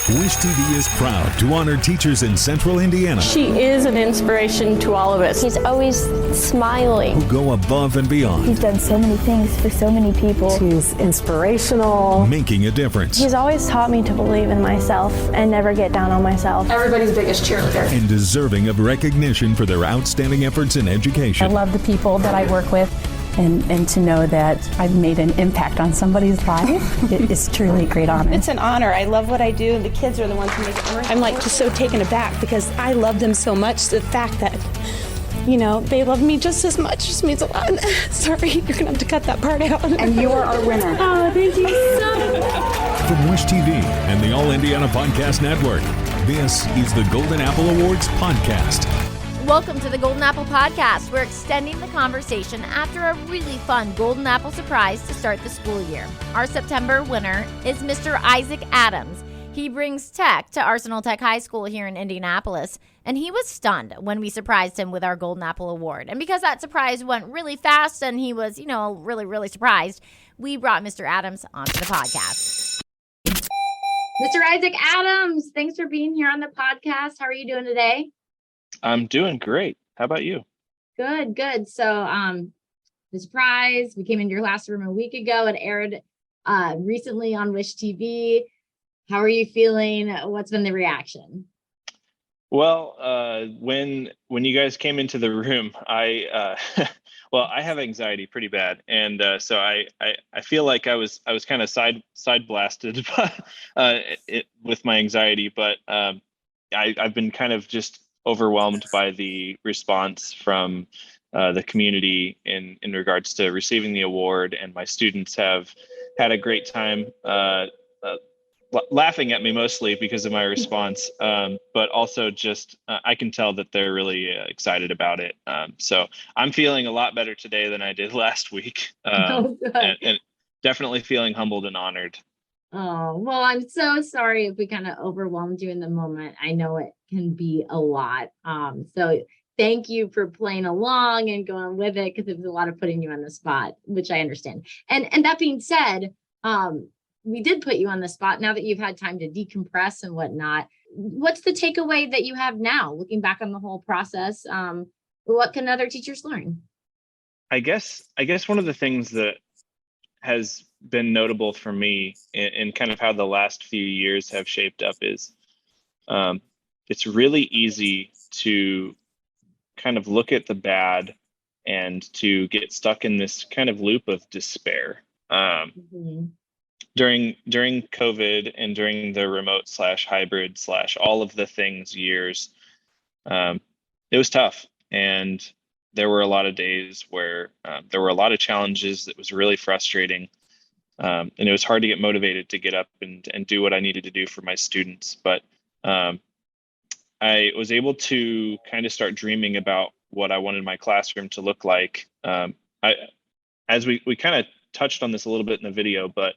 Wish TV is proud to honor teachers in Central Indiana She is an inspiration to all of us. He's always smiling. who go above and beyond, He's done so many things for so many people. He's inspirational. making a difference, He's always taught me to believe in myself and never get down on myself. Everybody's biggest cheerleader. and deserving of recognition for their outstanding efforts in I education. love the people that I work with, and to know that I've made an impact on somebody's life, it is truly a great honor. It's an honor. I love what I do, and the kids are the ones who make it work. I'm like just so taken aback because I love them so much. The fact that, they love me just as much just means a lot. Sorry, you're gonna have to cut that part out. And you are our winner. Oh, thank you so much. From Wish TV and the All Indiana Podcast Network, this is the Golden Apple Awards podcast. Welcome to the Golden Apple Podcast. We're extending the conversation after a really fun Golden Apple surprise to start the school year. Our September winner is Mr. Isaac Adams. He brings tech to Arsenal Tech High School here in Indianapolis, and he was stunned when we surprised him with our Golden Apple Award. And because that surprise went really fast and he was, really, really surprised, we brought Mr. Adams onto the podcast. Mr. Isaac Adams, thanks for being here on the podcast. How are you doing today? I'm doing great. How about you? Good. So, the surprise, we came into your classroom a week ago. It aired recently on Wish TV. How are you feeling? What's been the reaction? Well, when you guys came into the room, I I have anxiety pretty bad, and so I feel like I was kind of side blasted with my anxiety, but I've been kind of just overwhelmed by the response from the community in regards to receiving the award, and my students have had a great time laughing at me mostly because of my response, but also just I can tell that they're really excited about it. So I'm feeling a lot better today than I did last week, and definitely feeling humbled and honored. Oh, well, I'm so sorry if we kind of overwhelmed you in the moment. I know it can be a lot. So thank you for playing along and going with it, because it was a lot of putting you on the spot, which I understand. And that being said, we did put you on the spot now that you've had time to decompress and whatnot. What's the takeaway that you have now, looking back on the whole process? What can other teachers learn? I guess one of the things that has been notable for me in kind of how the last few years have shaped up is it's really easy to kind of look at the bad and to get stuck in this kind of loop of despair. During COVID and during the remote / hybrid / all of the things years, it was tough. And there were a lot of days where there were a lot of challenges. It was really frustrating. And it was hard to get motivated to get up and do what I needed to do for my students. But I was able to kind of start dreaming about what I wanted my classroom to look like. As we kind of touched on this a little bit in the video, but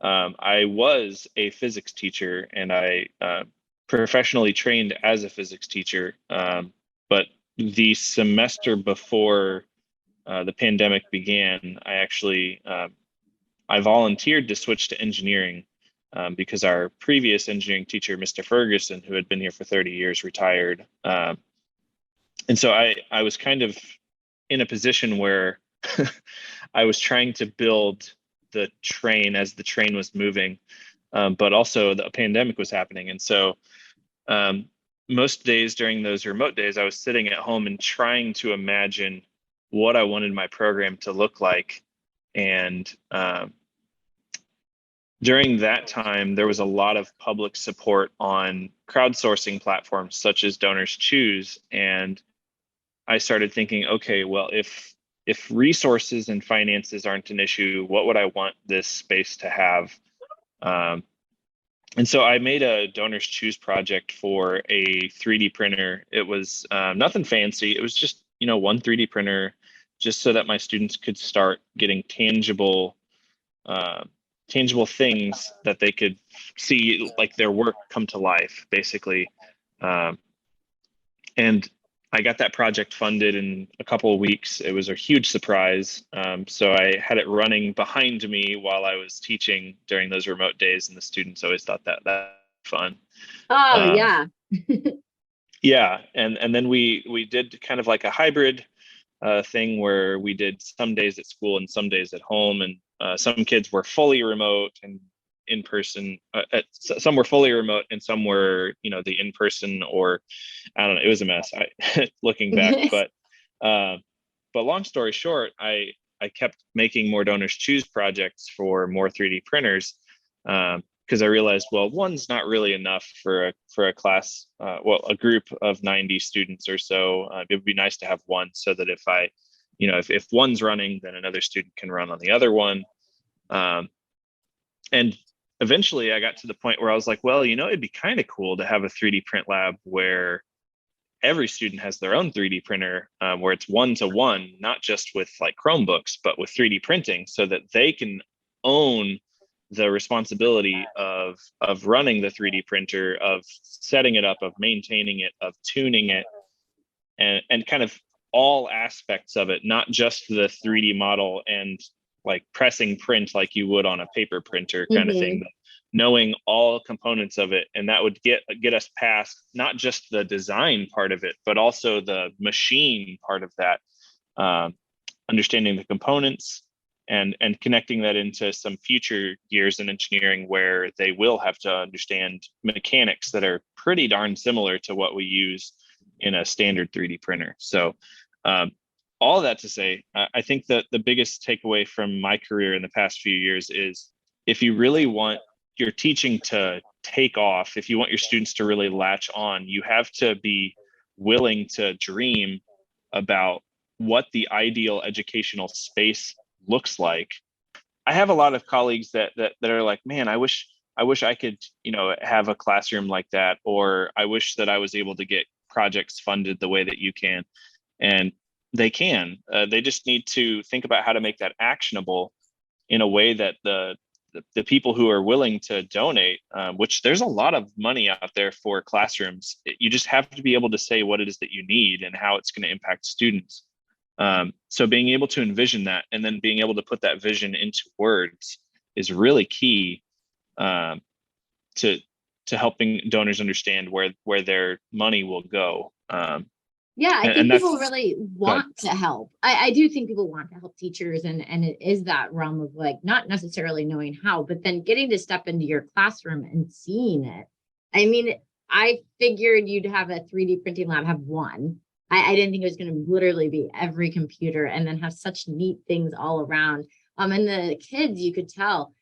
I was a physics teacher, and I professionally trained as a physics teacher. But the semester before the pandemic began, I volunteered to switch to engineering because our previous engineering teacher, Mr. Ferguson, who had been here for 30 years, retired. And so I was kind of in a position where I was trying to build the train as the train was moving, but also the pandemic was happening. And so most days during those remote days, I was sitting at home and trying to imagine what I wanted my program to look like. And during that time, there was a lot of public support on crowdsourcing platforms such as DonorsChoose. And I started thinking, okay, well, if resources and finances aren't an issue, what would I want this space to have? And so I made a DonorsChoose project for a 3D printer. It was nothing fancy. It was just, one 3D printer, just so that my students could start getting tangible things that they could see, like their work come to life, basically. And I got that project funded in a couple of weeks. It was a huge surprise. So I had it running behind me while I was teaching during those remote days, and the students always thought that fun. Oh, yeah. Yeah. And then we did kind of like a hybrid thing where we did some days at school and some days at home. And some kids were fully remote and in person. Some were fully remote and some were, the in person, or I don't know. It was a mess. Looking back, but long story short, I kept making More Donors Choose projects for more 3D printers, because I realized, well, one's not really enough for a class, a group of 90 students or so. It would be nice to have one, so that if one's running, then another student can run on the other one. And eventually I got to the point where I was like, well, it'd be kind of cool to have a 3D print lab where every student has their own 3D printer, where it's one-to-one, not just with like Chromebooks, but with 3D printing, so that they can own the responsibility of running the 3D printer, of setting it up, of maintaining it, of tuning it, and kind of all aspects of it, not just the 3D model and like pressing print like you would on a paper printer kind of thing, but knowing all components of it. And that would get us past not just the design part of it, but also the machine part of that, understanding the components and connecting that into some future years in engineering where they will have to understand mechanics that are pretty darn similar to what we use in a standard 3D printer. So all that to say, I think that the biggest takeaway from my career in the past few years is, if you really want your teaching to take off, if you want your students to really latch on, you have to be willing to dream about what the ideal educational space looks like. I have a lot of colleagues that are like, man, I wish I could, have a classroom like that, or I wish that I was able to get projects funded the way that you can. And they can. They just need to think about how to make that actionable in a way that the people who are willing to donate, which there's a lot of money out there for classrooms. You just have to be able to say what it is that you need and how it's going to impact students. So being able to envision that and then being able to put that vision into words is really key to helping donors understand where their money will go. Yeah, I think people really want to help. I do think people want to help teachers, and it is that realm of like not necessarily knowing how, but then getting to step into your classroom and seeing it. I mean, I figured you'd have a 3D printing lab have one. I didn't think it was going to literally be every computer and then have such neat things all around. And the kids, you could tell,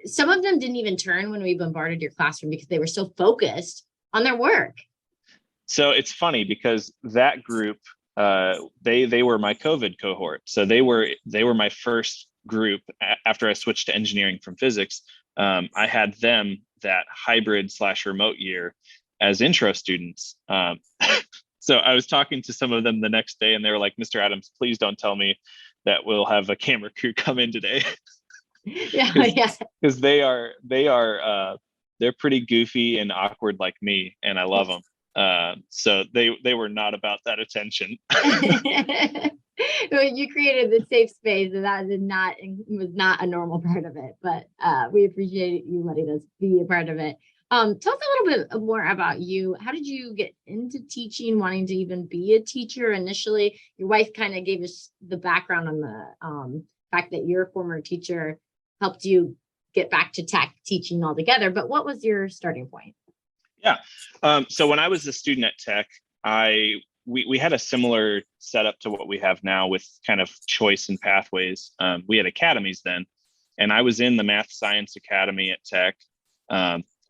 some of them didn't even turn when we bombarded your classroom because they were so focused on their work. So it's funny because that group, they were my COVID cohort. So they were my first group after I switched to engineering from physics. I had them that hybrid/remote year as intro students. So I was talking to some of them the next day and they were like, Mr. Adams, please don't tell me that we'll have a camera crew come in today. Yeah. Because they're pretty goofy and awkward like me, and I love them. So they were not about that attention. Well, you created the safe space, and that was not a normal part of it. But we appreciate you letting us be a part of it. Tell us a little bit more about you. How did you get into teaching, wanting to even be a teacher initially? Your wife kind of gave us the background on the fact that your former teacher helped you get back to tech teaching altogether. But what was your starting point? Yeah. So when I was a student at Tech, we had a similar setup to what we have now with kind of choice and pathways. We had academies then, and I was in the Math Science Academy at Tech.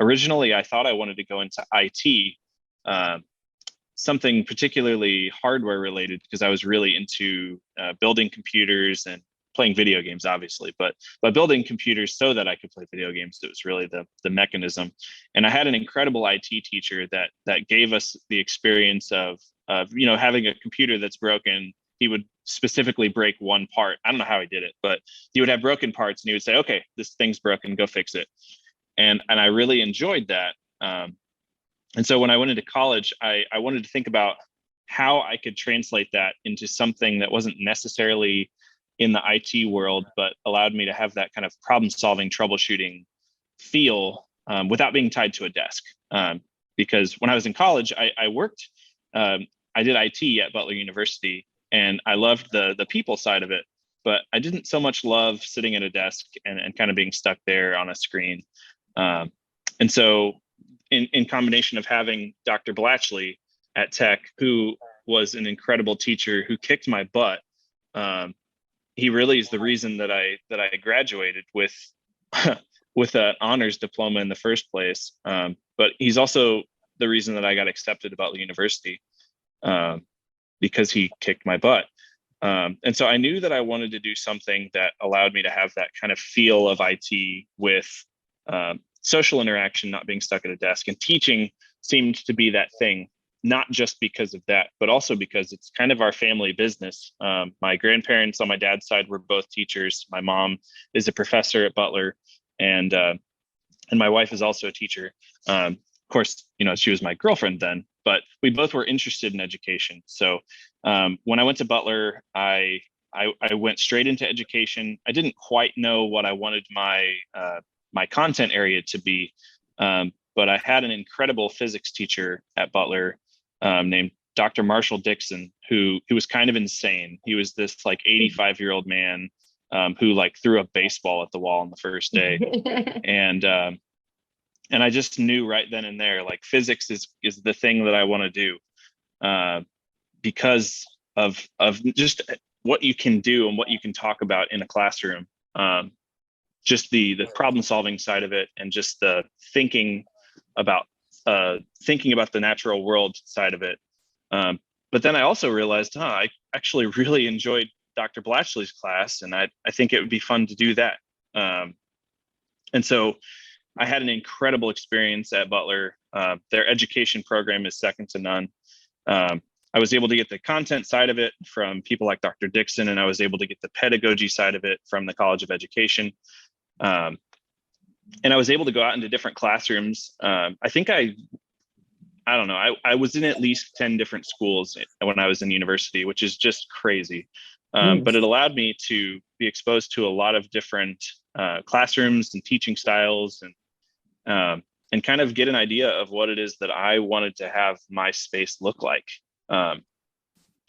Originally, I thought I wanted to go into IT, something particularly hardware related, because I was really into building computers and playing video games, obviously, but building computers so that I could play video games. It was really the mechanism. And I had an incredible IT teacher that gave us the experience of having a computer that's broken. He would specifically break one part. I don't know how he did it, but he would have broken parts and he would say, okay, this thing's broken, go fix it. And I really enjoyed that. And so when I went into college, I wanted to think about how I could translate that into something that wasn't necessarily in the IT world, but allowed me to have that kind of problem solving, troubleshooting feel without being tied to a desk. Because when I was in college, I worked, I did IT at Butler University, and I loved the people side of it, but I didn't so much love sitting at a desk and kind of being stuck there on a screen. And so in combination of having Dr. Blatchley at Tech, who was an incredible teacher who kicked my butt, he really is the reason that I graduated with with an honors diploma in the first place. But he's also the reason that I got accepted to Butler University, because he kicked my butt. And so I knew that I wanted to do something that allowed me to have that kind of feel of IT with social interaction, not being stuck at a desk. And teaching seemed to be that thing, not just because of that, but also because it's kind of our family business. My grandparents on my dad's side were both teachers. My mom is a professor at Butler, and my wife is also a teacher. Of course, she was my girlfriend then, but we both were interested in education. So when I went to Butler, I went straight into education. I didn't quite know what I wanted my content area to be, but I had an incredible physics teacher at Butler named Dr. Marshall Dixon, who was kind of insane. He was this like 85-year-old man who like threw a baseball at the wall on the first day. And I just knew right then and there, like physics is the thing that I want to do, because of just what you can do and what you can talk about in a classroom. Just the problem solving side of it, and just the thinking about the natural world side of it. But then I also realized, I actually really enjoyed Dr. Blatchley's class, and I think it would be fun to do that. And so I had an incredible experience at Butler. Their education program is second to none. I was able to get the content side of it from people like Dr. Dixon, and I was able to get the pedagogy side of it from the College of Education. And I was able to go out into different classrooms. I think I don't know, I was in at least 10 different schools when I was in university, which is just crazy. But it allowed me to be exposed to a lot of different classrooms and teaching styles, and kind of get an idea of what it is that I wanted to have my space look like.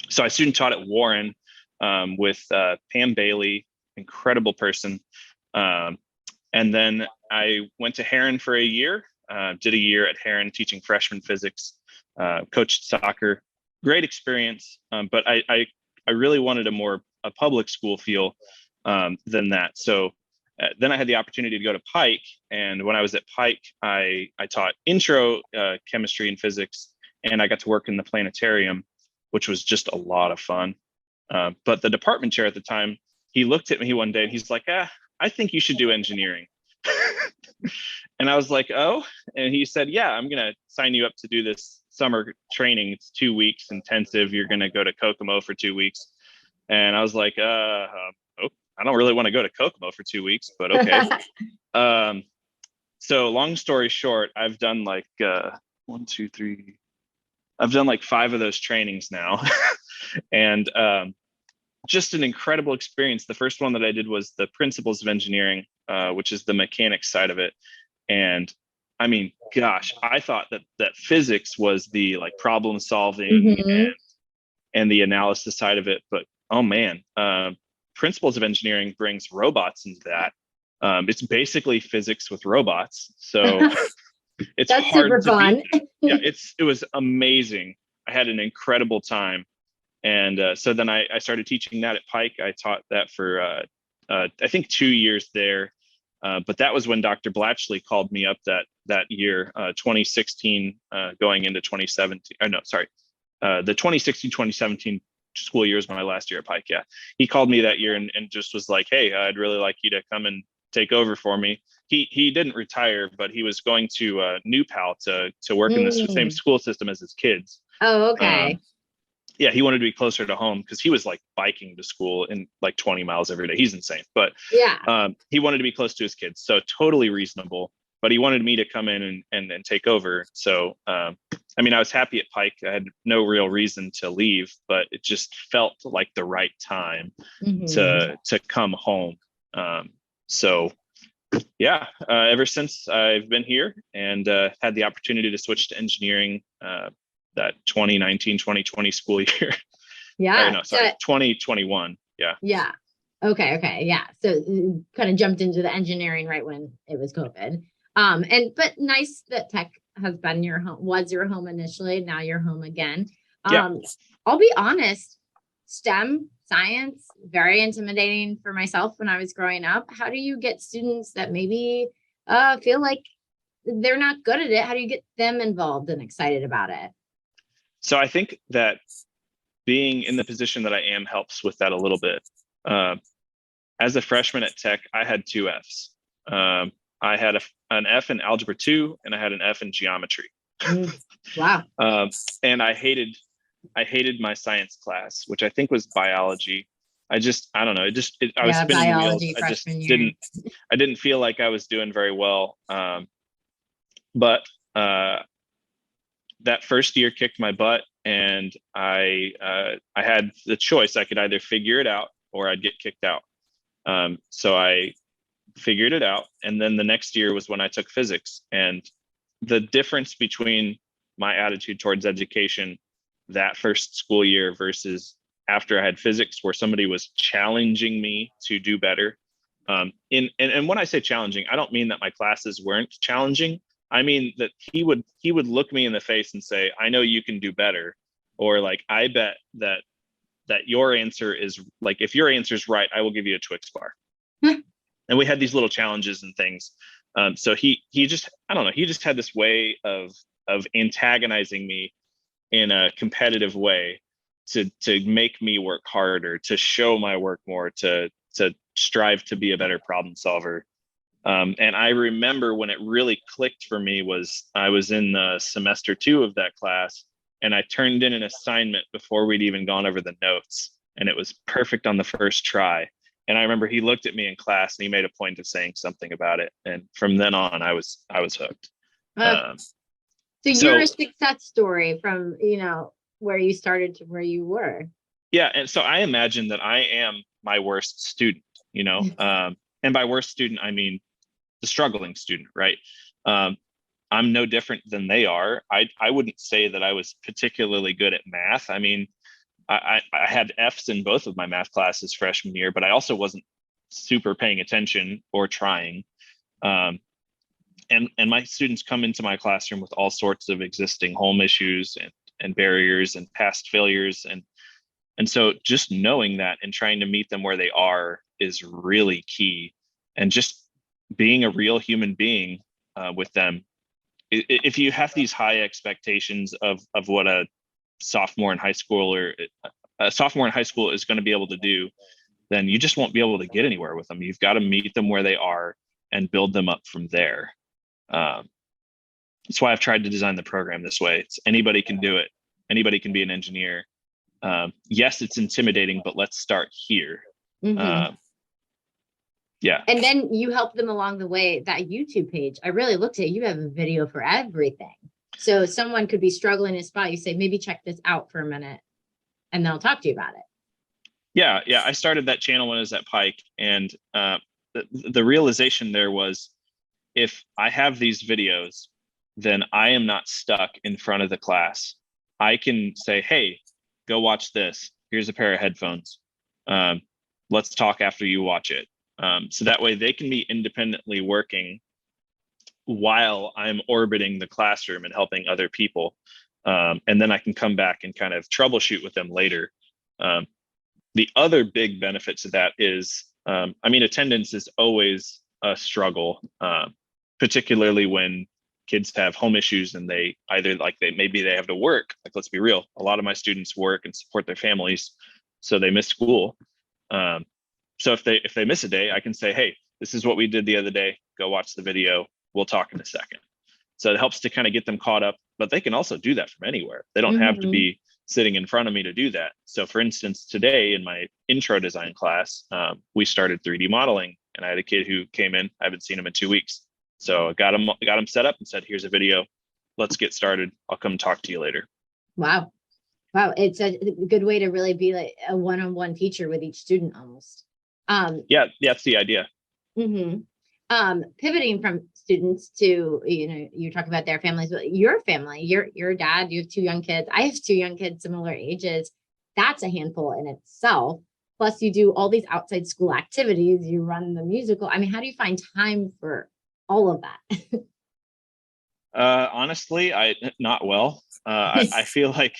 So I student taught at Warren with Pam Bailey, incredible person. And then I went to Heron for a year, did a year at Heron teaching freshman physics, coached soccer, great experience. But I really wanted a public school feel than that. So then I had the opportunity to go to Pike. And when I was at Pike, I taught intro chemistry and physics, and I got to work in the planetarium, which was just a lot of fun. But the department chair at the time, he looked at me one day and he's like, I think you should do engineering. And I was like, oh, and he said, yeah, I'm going to sign you up to do this summer training. It's 2 weeks intensive. You're going to go to Kokomo for 2 weeks. And I was like, I don't really want to go to Kokomo for 2 weeks, but okay. So long story short, I've done like 1, 2, 3. I've done like 5 of those trainings now. And just an incredible experience. The first one that I did was the Principles of Engineering, which is the mechanics side of it. And I mean, gosh, I thought that physics was the like problem solving and the analysis side of it. But oh man, Principles of Engineering brings robots into that. It's basically physics with robots. So it's that's hard super to fun. yeah, it was amazing. I had an incredible time. And so then I started teaching that at Pike. I taught that for, I think 2 years there. But that was when Dr. Blatchley called me up that year, 2016, going into 2017. The 2016-2017 school year was my last year at Pike. Yeah. He called me that year and just was like, hey, I'd really like you to come and take over for me. He didn't retire, but he was going to New Pal to work in the same school system as his kids. Oh, okay. Yeah, he wanted to be closer to home because he was like biking to school in like 20 miles every day. He's insane, but yeah, he wanted to be close to his kids. So totally reasonable, but he wanted me to come in and take over. So, I mean, I was happy at Pike. I had no real reason to leave, but it just felt like the right time to come home. So Yeah, ever since I've been here and had the opportunity to switch to engineering that 2019-2020 school year. Yeah. Or no, sorry, 2021. Yeah. Yeah. Okay. Yeah. So kind of jumped into the engineering right when it was COVID. But nice that tech has been was your home initially. Now you're home again. Yeah. I'll be honest, STEM, science, very intimidating for myself when I was growing up. How do you get students that maybe feel like they're not good at it? How do you get them involved and excited about it? So I think that being in the position that I am helps with that a little bit. As a freshman at Tech, I had 2 Fs. I had an F in Algebra 2 and I had an F in Geometry. Wow. And I hated my science class, which I think was biology. I don't know. I was spinning the wheels. I didn't feel like I was doing very well. But that first year kicked my butt, and I had the choice. I could either figure it out or I'd get kicked out. So I figured it out. And then the next year was when I took physics, and the difference between my attitude towards education that first school year versus after I had physics, where somebody was challenging me to do better. And when I say challenging, I don't mean that my classes weren't challenging. I mean that he would look me in the face and say, I know you can do better. Or like, I bet that your answer is like, if your answer is right, I will give you a Twix bar. And we had these little challenges and things. So he just, I don't know, he just had this way of antagonizing me in a competitive way to make me work harder, to show my work more, to strive to be a better problem solver. And I remember when it really clicked for me was I was in semester 2 of that class, and I turned in an assignment before we'd even gone over the notes, and it was perfect on the first try. And I remember he looked at me in class and he made a point of saying something about it. And from then on, I was hooked. So you're a success story from, where you started to where you were. Yeah. And so I imagine that I am my worst student, and by worst student, I mean the struggling student, right? I'm no different than they are. I wouldn't say that I was particularly good at math. I mean, I had Fs in both of my math classes freshman year, but I also wasn't super paying attention or trying. And my students come into my classroom with all sorts of existing home issues and barriers and past failures. And so just knowing that and trying to meet them where they are is really key. And just being a real human being with them. If you have these high expectations of what a sophomore in high school is going to be able to do, then you just won't be able to get anywhere with them. You've got to meet them where they are and build them up from there. That's why I've tried to design the program this way. Anybody can do it. Anybody can be an engineer. Yes, it's intimidating, but let's start here. Mm-hmm. Yeah. And then you help them along the way. That YouTube page, I really looked at it. You have a video for everything. So someone could be struggling in a spot. You say, maybe check this out for a minute, and they'll talk to you about it. Yeah. I started that channel when I was at Pike, and the realization there was, if I have these videos, then I am not stuck in front of the class. I can say, hey, go watch this. Here's a pair of headphones. Let's talk after you watch it. So that way they can be independently working while I'm orbiting the classroom and helping other people. And then I can come back and kind of troubleshoot with them later. The other big benefit to that is, attendance is always a struggle, particularly when kids have home issues and they either maybe they have to work. Like, let's be real, a lot of my students work and support their families, so they miss school. So if they miss a day, I can say, hey, this is what we did the other day. Go watch the video. We'll talk in a second. So it helps to kind of get them caught up, but they can also do that from anywhere. They don't have to be sitting in front of me to do that. So for instance, today in my intro design class, we started 3D modeling, and I had a kid who came in. I haven't seen him in 2 weeks. So I got him set up and said, here's a video. Let's get started. I'll come talk to you later. Wow. It's a good way to really be like a one-on-one teacher with each student almost. Yeah, that's the idea. Mm-hmm. Pivoting from students to, you talk about their families, but your family, your dad, you have 2 young kids. I have 2 young kids, similar ages. That's a handful in itself. Plus you do all these outside school activities, you run the musical. I mean, how do you find time for all of that? Honestly, not well. I feel like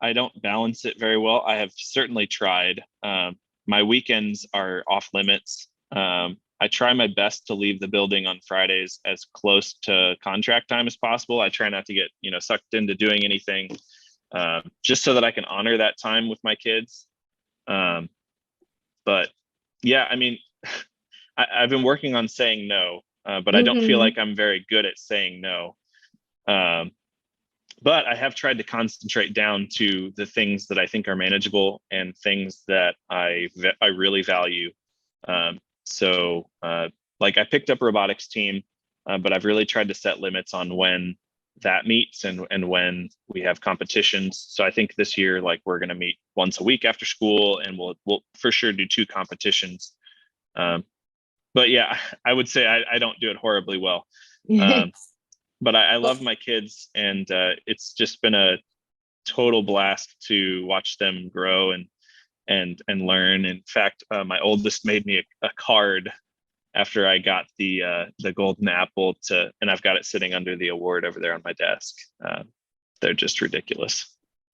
I don't balance it very well. I have certainly tried. My weekends are off limits. I try my best to leave the building on Fridays as close to contract time as possible. I try not to get, sucked into doing anything, just so that I can honor that time with my kids. But yeah, I mean, I've been working on saying no, but I don't feel like I'm very good at saying no. But I have tried to concentrate down to the things that I think are manageable and things that I really value. So like I picked up a robotics team, but I've really tried to set limits on when that meets and when we have competitions. So I think this year, like we're going to meet once a week after school, and we'll for sure do 2 competitions. But yeah, I would say I don't do it horribly well. But I love my kids, and it's just been a total blast to watch them grow and learn. In fact, my oldest made me a card after I got the Golden Apple and I've got it sitting under the award over there on my desk. They're just ridiculous.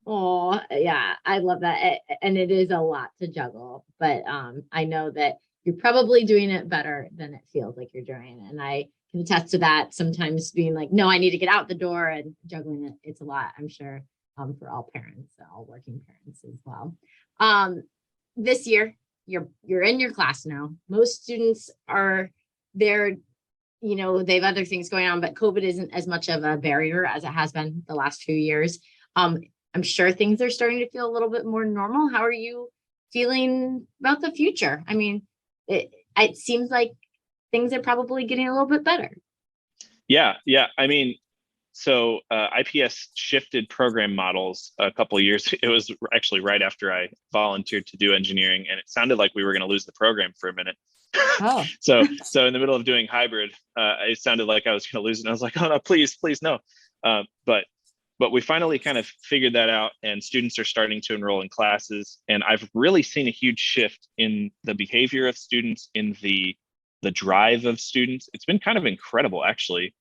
Oh yeah, I love that. And it is a lot to juggle, but I know that you're probably doing it better than it feels like you're doing. And I can attest to that. Sometimes being like, no, I need to get out the door, and juggling it. It's a lot, I'm sure, for all parents, all working parents as well. This year, you're in your class now. Most students are there, they have other things going on, but COVID isn't as much of a barrier as it has been the last few years. I'm sure things are starting to feel a little bit more normal. How are you feeling about the future? I mean, it seems like things are probably getting a little bit better. Yeah. I mean, so IPS shifted program models a couple of years. It was actually right after I volunteered to do engineering, and it sounded like we were going to lose the program for a minute. Oh. So in the middle of doing hybrid, it sounded like I was going to lose it. And I was like, oh no, please no. But we finally kind of figured that out, and students are starting to enroll in classes. And I've really seen a huge shift in the behavior of students, in the drive of students. It's been kind of incredible, actually.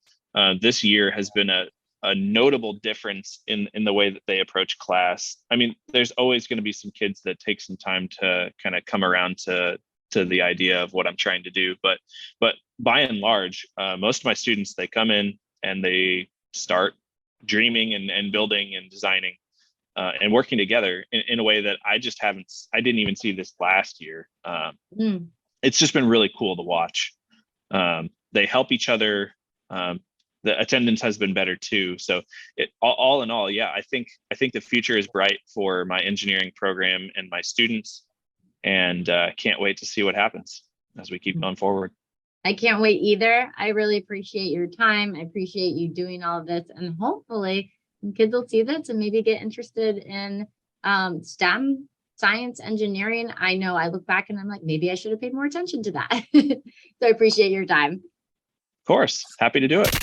This year has been a notable difference in the way that they approach class. I mean, there's always going to be some kids that take some time to kind of come around to the idea of what I'm trying to do. But by and large, most of my students, they come in and they start dreaming and building and designing and working together in a way that I didn't even see this last year. It's just been really cool to watch. They help each other. The attendance has been better too. So all in all, yeah, I think the future is bright for my engineering program and my students, and can't wait to see what happens as we keep going forward. I can't wait either. I really appreciate your time. I appreciate you doing all of this, and hopefully kids will see this and maybe get interested in STEM, science, engineering. I know I look back and I'm like, maybe I should have paid more attention to that. So I appreciate your time. Of course. Happy to do it.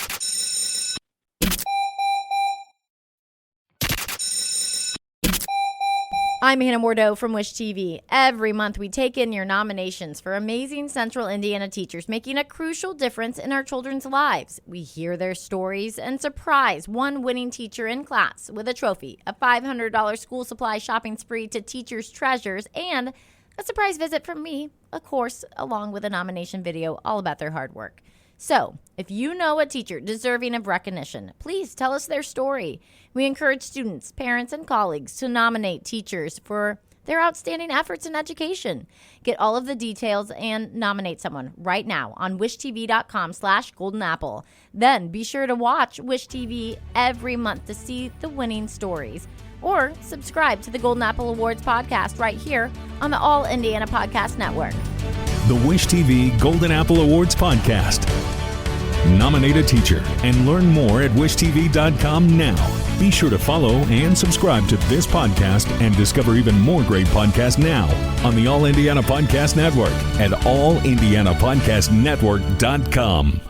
I'm Hannah Mordeau from Wish TV. Every month we take in your nominations for amazing Central Indiana teachers making a crucial difference in our children's lives. We hear their stories and surprise one winning teacher in class with a trophy, a $500 school supply shopping spree to teachers' treasures, and a surprise visit from me, of course, along with a nomination video all about their hard work. So, if you know a teacher deserving of recognition, please tell us their story. We encourage students, parents, and colleagues to nominate teachers for their outstanding efforts in education. Get all of the details and nominate someone right now on wishtv.com/goldenapple. Then be sure to watch Wish TV every month to see the winning stories. Or subscribe to the Golden Apple Awards podcast right here on the All Indiana Podcast Network. The Wish TV Golden Apple Awards podcast. Nominate a teacher and learn more at wishtv.com now. Be sure to follow and subscribe to this podcast and discover even more great podcasts now on the All Indiana Podcast Network at allindianapodcastnetwork.com.